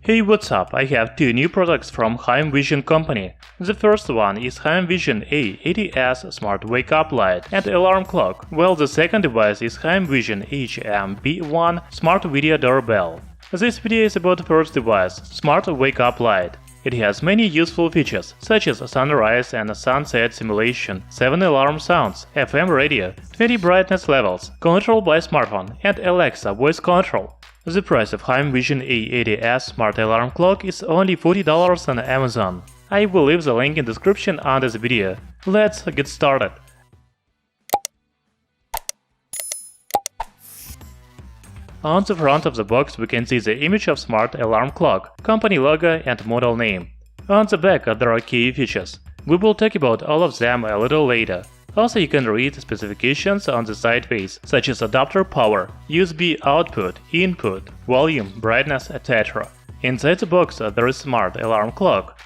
Hey, what's up? I have two new products from HeimVision company. The first one is HeimVision A80S Smart Wake Up Light and Alarm Clock, while the second device is HeimVision HeimB1 Smart Video Doorbell. This video is about the first device, Smart Wake Up Light. It has many useful features, such as sunrise and sunset simulation, 7 alarm sounds, FM radio, 20 brightness levels, control by smartphone, and Alexa voice control. The price of HeimVision A80S Smart Alarm Clock is only $40 on Amazon. I will leave the link in the description under the video. Let's get started. On the front of the box we can see the image of Smart Alarm Clock, company logo and model name. On the back there are key features. We will talk about all of them a little later. Also, you can read specifications on the side face, such as adapter power, USB output, input, volume, brightness, etc. Inside the box there is Smart Alarm Clock,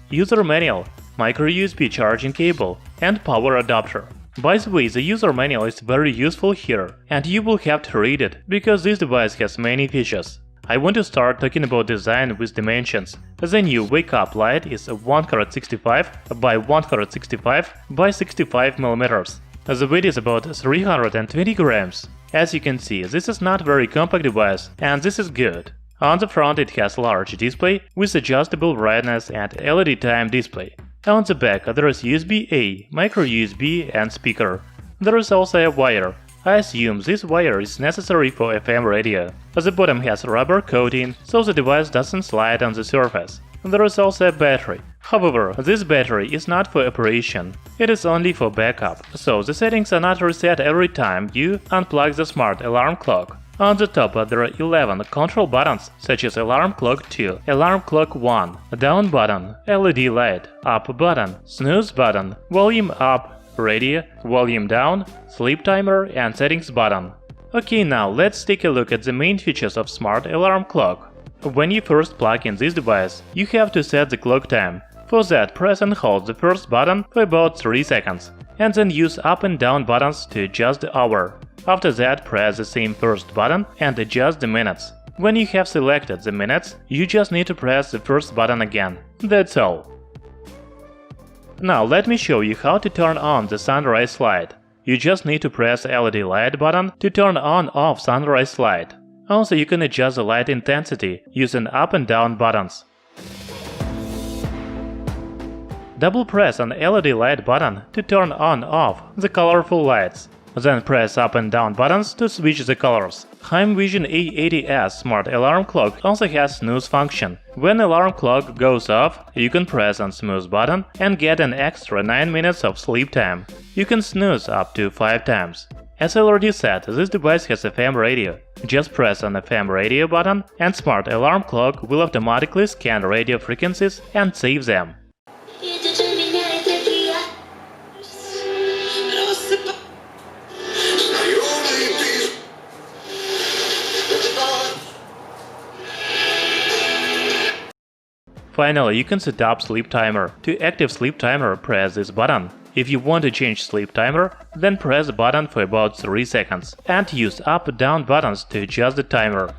user manual, micro USB charging cable, and power adapter. By the way, the user manual is very useful here, and you will have to read it, because this device has many features. I want to start talking about design with dimensions. The new Wake Up Light is 165 by 165 by 65 mm. The weight is about 320 grams. As you can see, this is not very compact device, and this is good. On the front it has large display with adjustable brightness and LED time display. On the back there is USB-A, micro USB and speaker. There is also a wire. I assume this wire is necessary for FM radio. The bottom has rubber coating, so the device doesn't slide on the surface. There is also a battery. However, this battery is not for operation. It is only for backup, so the settings are not reset every time you unplug the Smart Alarm Clock. On the top there are 11 control buttons, such as Alarm Clock 2, Alarm Clock 1, Down button, LED light, Up button, Snooze button, Volume Up, Radio, Volume Down, Sleep Timer and Settings button. Okay, now let's take a look at the main features of Smart Alarm Clock. When you first plug in this device, you have to set the clock time. For that, press and hold the first button for about 3 seconds, and then use up and down buttons to adjust the hour. After that, press the same first button and adjust the minutes. When you have selected the minutes, you just need to press the first button again. That's all. Now let me show you how to turn on the sunrise light. You just need to press LED light button to turn on/off sunrise light. Also, you can adjust the light intensity using up and down buttons. Double press on LED light button to turn on/off the colorful lights. Then press up and down buttons to switch the colors. HeimVision A80S Smart Alarm Clock also has snooze function. When alarm clock goes off, you can press on snooze button and get an extra 9 minutes of sleep time. You can snooze up to 5 times. As I already said, this device has FM radio. Just press on FM radio button and Smart Alarm Clock will automatically scan radio frequencies and save them. Finally, you can set up sleep timer. To active sleep timer, press this button. If you want to change sleep timer, then press the button for about 3 seconds and use up and down buttons to adjust the timer.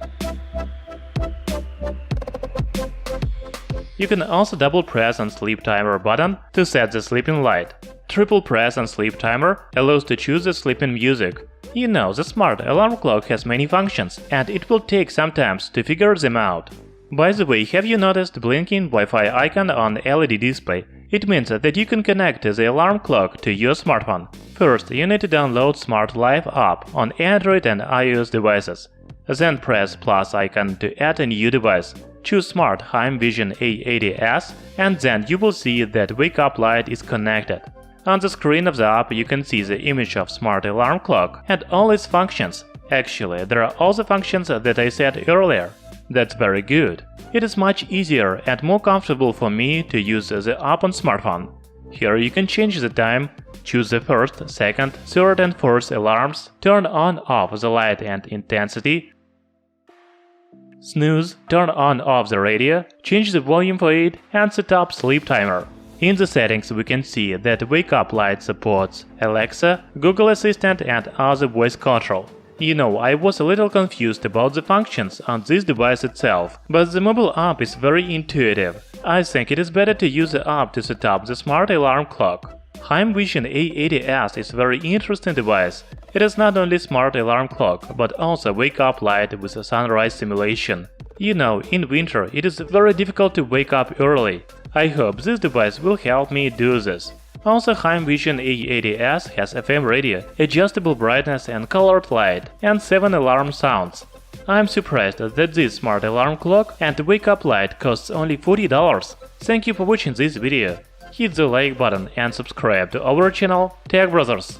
You can also double press on sleep timer button to set the sleeping light. Triple press on sleep timer allows to choose the sleeping music. You know, the Smart Alarm Clock has many functions, and it will take some time to figure them out. By the way, have you noticed blinking Wi-Fi icon on LED display? It means that you can connect the alarm clock to your smartphone. First, you need to download Smart Life app on Android and iOS devices. Then press plus icon to add a new device. Choose Smart HeimVision A80S, and then you will see that Wake Up Light is connected. On the screen of the app you can see the image of Smart Alarm Clock and all its functions. Actually, there are all the functions that I said earlier. That's very good. It is much easier and more comfortable for me to use the app on smartphone. Here you can change the time, choose the first, second, third and fourth alarms, turn on/off the light and intensity, snooze, turn on/off the radio, change the volume for it, and set up sleep timer. In the settings we can see that Wake Up Light supports Alexa, Google Assistant and other voice control. You know, I was a little confused about the functions on this device itself, but the mobile app is very intuitive. I think it is better to use the app to set up the smart alarm clock. HeimVision A80S is a very interesting device. It is not only smart alarm clock, but also wake-up light with a sunrise simulation. You know, in winter it is very difficult to wake up early. I hope this device will help me do this. Also, HeimVision A80S has FM radio, adjustable brightness and colored light, and 7 alarm sounds. I'm surprised that this smart alarm clock and wake-up light costs only $40. Thank you for watching this video. Hit the like button and subscribe to our channel Tech Brothers.